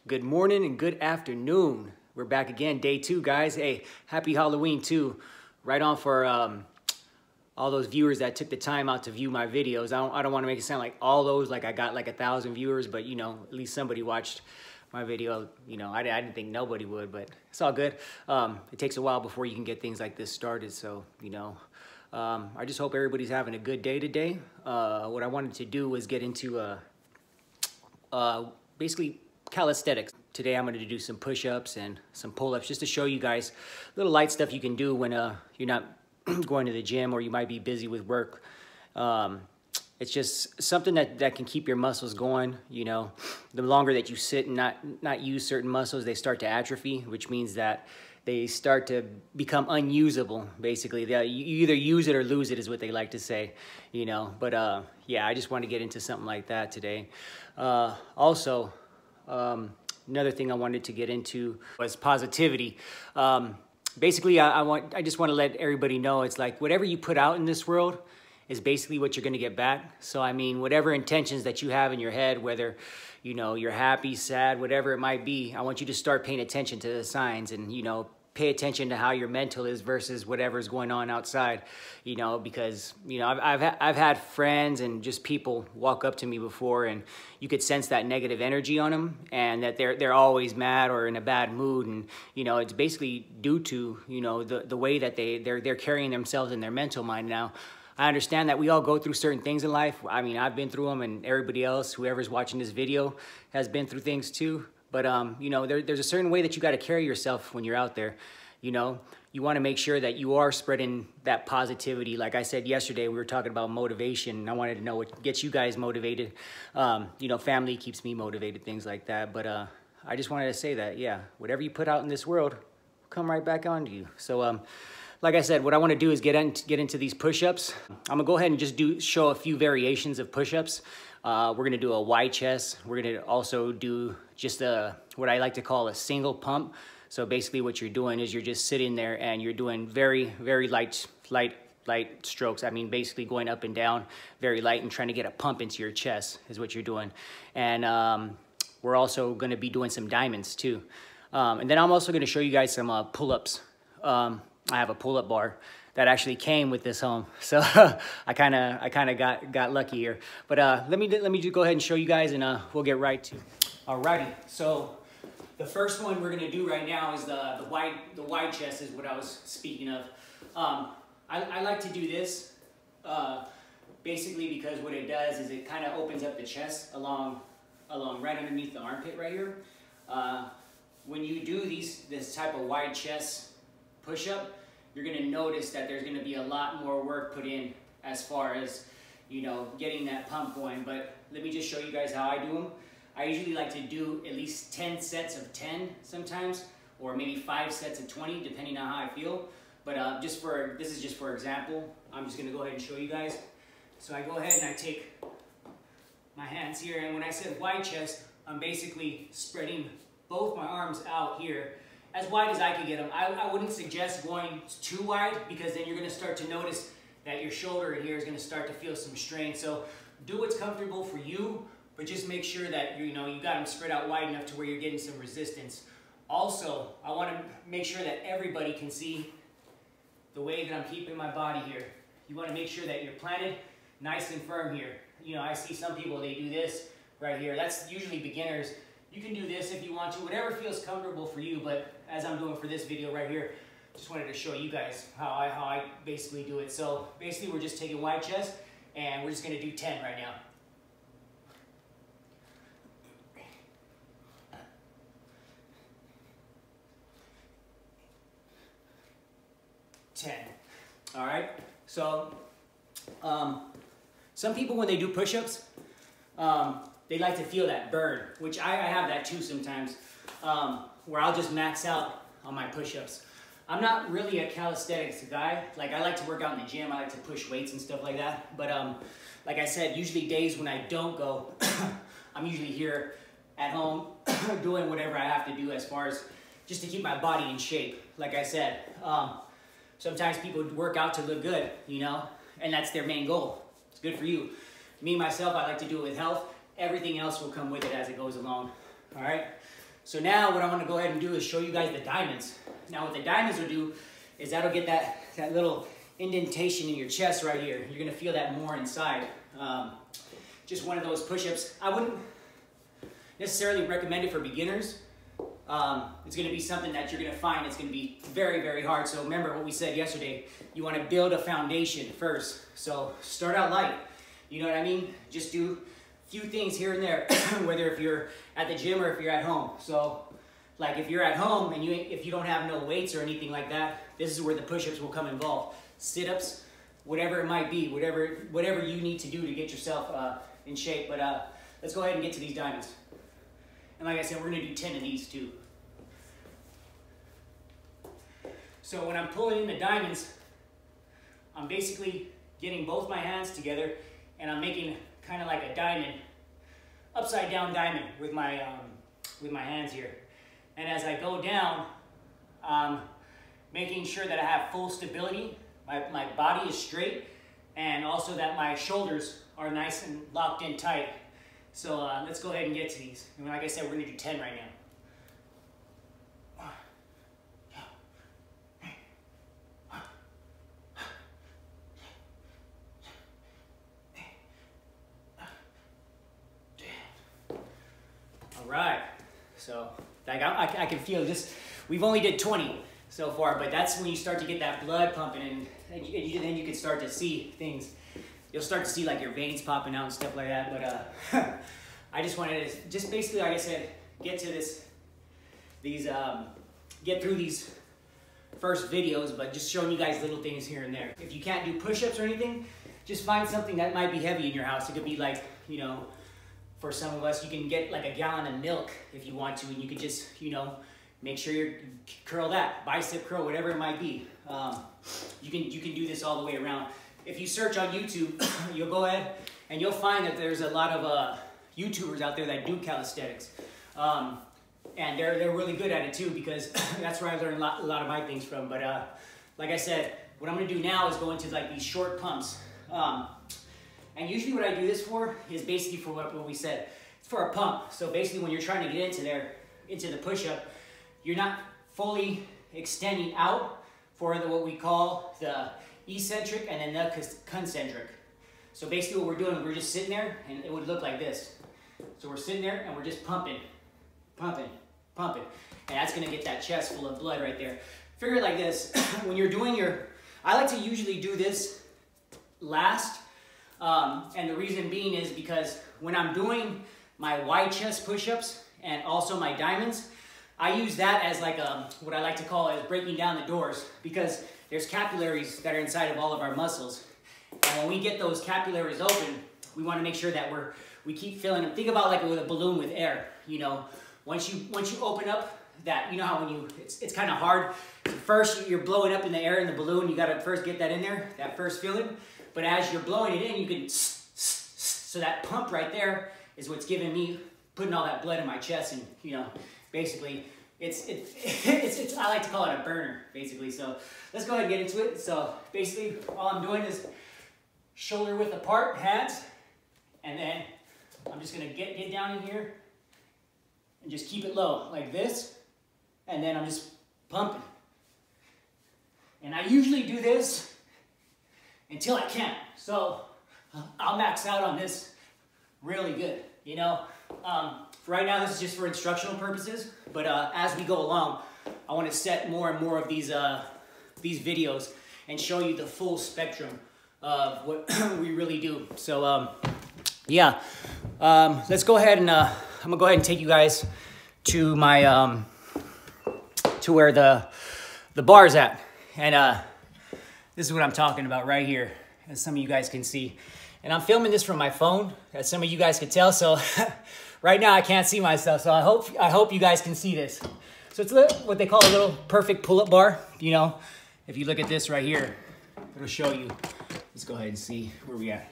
Good morning and good afternoon. We're back again, day 2, guys. Hey, happy Halloween too. Right on for all those viewers that took the time out to view my videos. I don't want to make it sound like all those, like I got like 1,000 viewers, but you know, at least somebody watched my video. You know, I didn't think nobody would, but it's all good. It takes a while before you can get things like this started, so you know. I just hope everybody's having a good day today. What I wanted to do was get into basically calisthenics. Today I'm going to do some push-ups and some pull-ups just to show you guys little light stuff you can do when you're not going to the gym or you might be busy with work. It's just something that can keep your muscles going. You know, the longer that you sit and not use certain muscles, they start to atrophy, which means that they start to become unusable, basically. You either use it or lose it is what they like to say, you know. But yeah, I just want to get into something like that today. Also, another thing I wanted to get into was positivity. Basically, I just want to let everybody know it's like whatever you put out in this world is basically what you're going to get back. So, I mean, whatever intentions that you have in your head, whether, you know, you're happy, sad, whatever it might be, I want you to start paying attention to the signs and, you know, pay attention to how your mental is versus whatever's going on outside, you know, because, you know, I've had friends and just people walk up to me before and you could sense that negative energy on them and that they're always mad or in a bad mood. And, you know, it's basically due to, you know, the way that they're carrying themselves in their mental mind. Now, I understand that we all go through certain things in life. I mean, I've been through them and everybody else, whoever's watching this video, has been through things too. But, you know, there's a certain way that you got to carry yourself when you're out there. You know, you want to make sure that you are spreading that positivity. Like I said yesterday, we were talking about motivation. And I wanted to know what gets you guys motivated. You know, family keeps me motivated, things like that. But I just wanted to say that, yeah, whatever you put out in this world, come right back onto you. So, like I said, what I want to do is get into these push-ups. I'm going to go ahead and just show a few variations of push-ups. We're going to do a wide chest. We're going to also do just what I like to call a single pump. So basically what you're doing is you're just sitting there and you're doing very, very light strokes. I mean, basically going up and down, very light, and trying to get a pump into your chest is what you're doing. And we're also going to be doing some diamonds too. And then I'm also going to show you guys some pull-ups. I have a pull-up bar that actually came with this home, so I kind of got lucky here. But let me just go ahead and show you guys, and we'll get right to. Alrighty, so the first one we're gonna do right now is the wide chest is what I was speaking of. I like to do this basically because what it does is it kind of opens up the chest along right underneath the armpit right here. When you do this type of wide chest push-up, you're going to notice that there's going to be a lot more work put in as far as, you know, getting that pump going. But let me just show you guys how I do them. I usually like to do at least 10 sets of 10 sometimes, or maybe 5 sets of 20, depending on how I feel. But this is just for example. I'm just going to go ahead and show you guys. So I go ahead and I take my hands here, and when I said wide chest, I'm basically spreading both my arms out here as wide as I can get them. I wouldn't suggest going too wide because then you're going to start to notice that your shoulder in here is going to start to feel some strain. So do what's comfortable for you, but just make sure that you got them spread out wide enough to where you're getting some resistance. Also, I want to make sure that everybody can see the way that I'm keeping my body here. You want to make sure that you're planted nice and firm here. You know, I see some people, they do this right here. That's usually beginners. You can do this if you want to, whatever feels comfortable for you, but as I'm doing for this video right here, just wanted to show you guys how I basically do it. So basically we're just taking wide chest and we're just gonna do 10 right now. All right, so some people when they do push-ups, they like to feel that burn, which I have that too sometimes, where I'll just max out on my push-ups. I'm not really a calisthenics guy. Like, I like to work out in the gym. I like to push weights and stuff like that. But like I said, usually days when I don't go, I'm usually here at home doing whatever I have to do as far as just to keep my body in shape. Like I said, sometimes people work out to look good, you know, and that's their main goal. It's good for you. Me, myself, I like to do it with health. Everything else will come with it as it goes along. All right. So now what I want to go ahead and do is show you guys the diamonds. Now what the diamonds will do is that'll get that little indentation in your chest right here. You're going to feel that more inside. Just one of those push-ups. I wouldn't necessarily recommend it for beginners. It's going to be something that you're going to find it's going to be very, very hard. So remember what we said yesterday. You want to build a foundation first. So start out light. You know what I mean? Just do a few things here and there, whether if you're at the gym or if you're at home. So like if you're at home and if you don't have no weights or anything like that, this is where the push-ups will come involved. Sit-ups, whatever it might be, whatever you need to do to get yourself in shape. But let's go ahead and get to these diamonds. And like I said, we're going to do 10 of these too. So when I'm pulling in the diamonds, I'm basically getting both my hands together and I'm making kind of like a diamond, upside down diamond with my hands here. And as I go down, making sure that I have full stability, my body is straight, and also that my shoulders are nice and locked in tight. So let's go ahead and get to these. And like I said, we're going to do 10 right now. All right. So like I can feel this. We've only did 20 so far, but that's when you start to get that blood pumping, and then you can start to see things. You'll start to see like your veins popping out and stuff like that. But I just wanted to just basically, like I said, get to get through these first videos, but just showing you guys little things here and there. If you can't do push-ups or anything, just find something that might be heavy in your house. It could be like, you know, for some of us, you can get like a gallon of milk if you want to, and you could just, you know, make sure you curl that, bicep curl, whatever it might be. You can do this all the way around. If you search on YouTube, you'll go ahead and you'll find that there's a lot of YouTubers out there that do calisthenics. And they're really good at it too, because that's where I learned a lot of my things from. But like I said, what I'm gonna do now is go into like these short pumps. And usually what I do this for is basically for what we said. It's for a pump. So basically when you're trying to get into the push-up, you're not fully extending out for what we call the eccentric and then the concentric. So basically what we're doing, we're just sitting there and it would look like this. So we're sitting there and we're just pumping, pumping, pumping. And that's gonna get that chest full of blood right there. Figure it like this, when you're doing I like to usually do this last. And the reason being is because when I'm doing my wide chest push-ups and also my diamonds, I use that as like what I like to call is breaking down the doors, because there's capillaries that are inside of all of our muscles. And when we get those capillaries open, we want to make sure that we keep filling them. Think about like with a balloon with air, you know. Once you open up that, you know how when it's kind of hard. First, you're blowing up in the air in the balloon. You got to first get that in there, that first feeling. But as you're blowing it in, you can, so that pump right there is what's giving me, putting all that blood in my chest, and you know, basically, it's I like to call it a burner, basically. So let's go ahead and get into it. So basically, all I'm doing is shoulder width apart, hands, and then I'm just gonna get down in here and just keep it low like this, and then I'm just pumping. And I usually do this until I can't. So I'll max out on this really good, you know. For right now, this is just for instructional purposes, but as we go along, I want to set more and more of these videos and show you the full spectrum of what we really do. So yeah, let's go ahead and I'm gonna go ahead and take you guys to my to where the bar's at, and this is what I'm talking about right here, as some of you guys can see. And I'm filming this from my phone, as some of you guys can tell. So right now I can't see myself. So I hope you guys can see this. So it's what they call a little perfect pull-up bar. You know, if you look at this right here, it'll show you. Let's go ahead and see where we at.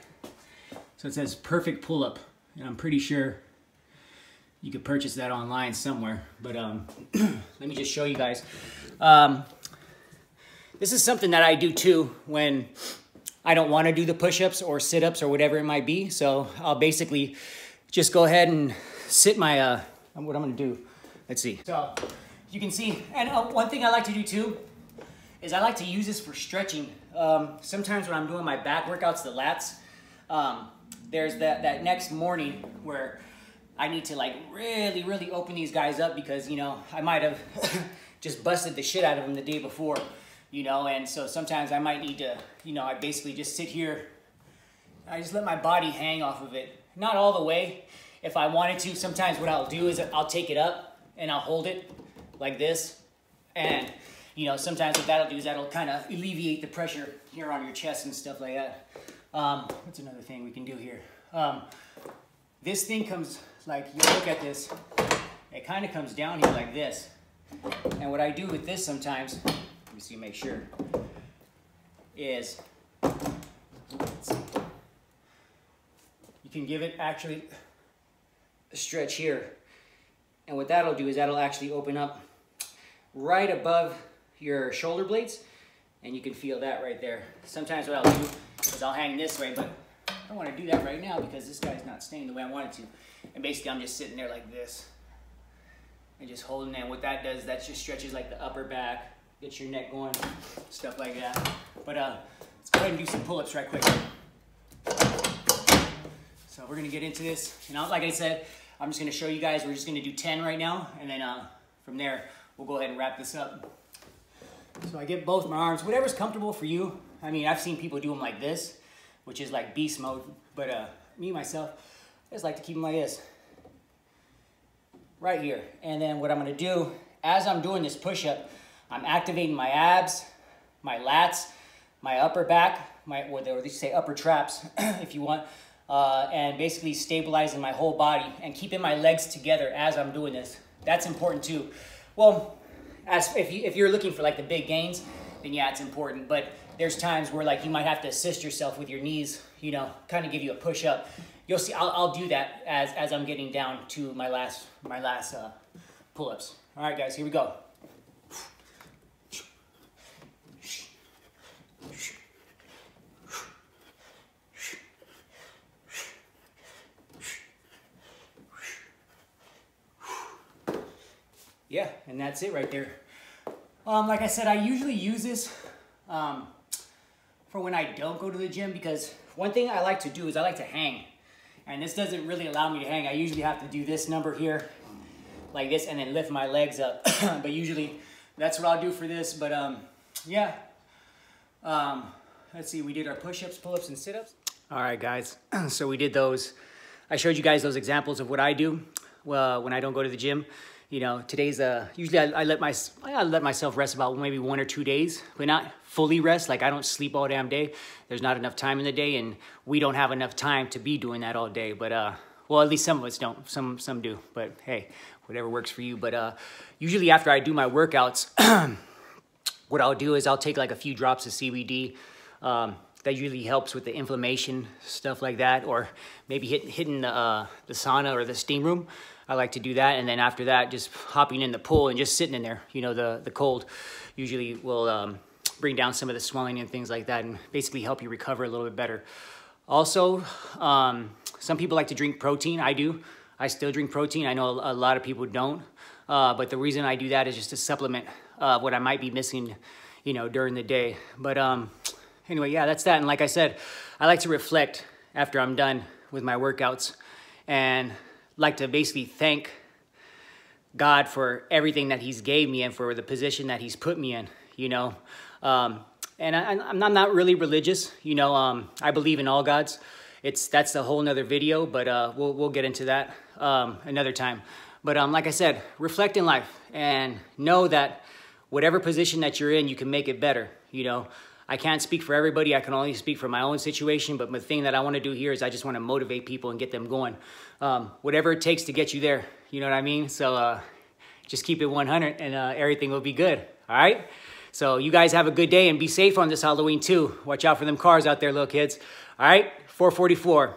So it says perfect pull-up, and I'm pretty sure you could purchase that online somewhere. But let me just show you guys. This is something that I do too when I don't want to do the push-ups or sit-ups or whatever it might be. So I'll basically just go ahead and sit my, what I'm going to do, Let's see. So you can see, and one thing I like to do too is I like to use this for stretching. Sometimes when I'm doing my back workouts, the lats, there's that next morning where I need to like really open these guys up because, you know, I might have just busted the shit out of them the day before, you know, and so sometimes I might need to, you know, I basically just sit here. I just let my body hang off of it. Not all the way. If I wanted to, sometimes what I'll do is I'll take it up and I'll hold it like this. And, you know, sometimes what that'll do is that'll kind of alleviate the pressure here on your chest and stuff like that. What's another thing we can do here? This thing comes, like, you look at this, it kind of comes down here like this. And what I do with this sometimes, let me see, make sure, is, let's see, you can give it actually a stretch here. And what that'll do is that'll actually open up right above your shoulder blades. And you can feel that right there. Sometimes what I'll do is I'll hang this way, but I don't want to do that right now because this guy's not staying the way I want it to. And basically I'm just sitting there like this. And just holding it. And what that does, that just stretches like the upper back, gets your neck going, stuff like that. But let's go ahead and do some pull-ups right quick. So we're gonna get into this. And like I said, I'm just gonna show you guys, we're just gonna do 10 right now. And then from there, we'll go ahead and wrap this up. So I get both my arms, whatever's comfortable for you. I mean, I've seen people do them like this, which is like beast mode. But me, myself, I just like to keep them like this. Right here. And then what I'm gonna do, as I'm doing this push-up, I'm activating my abs, my lats, my upper back, or they say upper traps, if you want. And basically stabilizing my whole body and keeping my legs together as I'm doing this. That's important too. Well, if you're looking for like the big gains, then yeah, it's important. But there's times where like you might have to assist yourself with your knees, you know, kind of give you a push up. You'll see, I'll do that as I'm getting down to my last pull-ups. All right, guys, here we go. Yeah, and that's it right there. Like I said, I usually use this for when I don't go to the gym because one thing I like to do is I like to hang. And this doesn't really allow me to hang. I usually have to do this number here, like this, and then lift my legs up. But usually that's what I'll do for this. But yeah, let's see, we did our push-ups, pull-ups, and sit-ups. All right, guys, so we did those. I showed you guys those examples of what I do when I don't go to the gym. You know, today's usually I let myself rest about maybe 1 or 2 days, but not fully rest. Like I don't sleep all damn day. There's not enough time in the day, and we don't have enough time to be doing that all day. But well, at least some of us don't. Some do. But hey, whatever works for you. But usually after I do my workouts, what I'll do is I'll take like a few drops of CBD. That usually helps with the inflammation, stuff like that, or maybe hitting the sauna or the steam room. I like to do that, and then after that, just hopping in the pool and just sitting in there. You know, the cold usually will bring down some of the swelling and things like that, and basically help you recover a little bit better. Also, some people like to drink protein. I do. I still drink protein. I know a lot of people don't, but the reason I do that is just to supplement what I might be missing, you know, during the day. But anyway, yeah, that's that. And like I said, I like to reflect after I'm done with my workouts, and like to basically thank God for everything that he's gave me and for the position that he's put me in, you know. And I'm not really religious, you know. I believe in all gods. That's a whole nother video, but we'll get into that another time. But like I said, reflect in life and know that whatever position that you're in, you can make it better, you know. I can't speak for everybody. I can only speak for my own situation. But the thing that I want to do here is I just want to motivate people and get them going. Whatever it takes to get you there. You know what I mean? So just keep it 100 and everything will be good. All right? So you guys have a good day and be safe on this Halloween too. Watch out for them cars out there, little kids. All right? 444.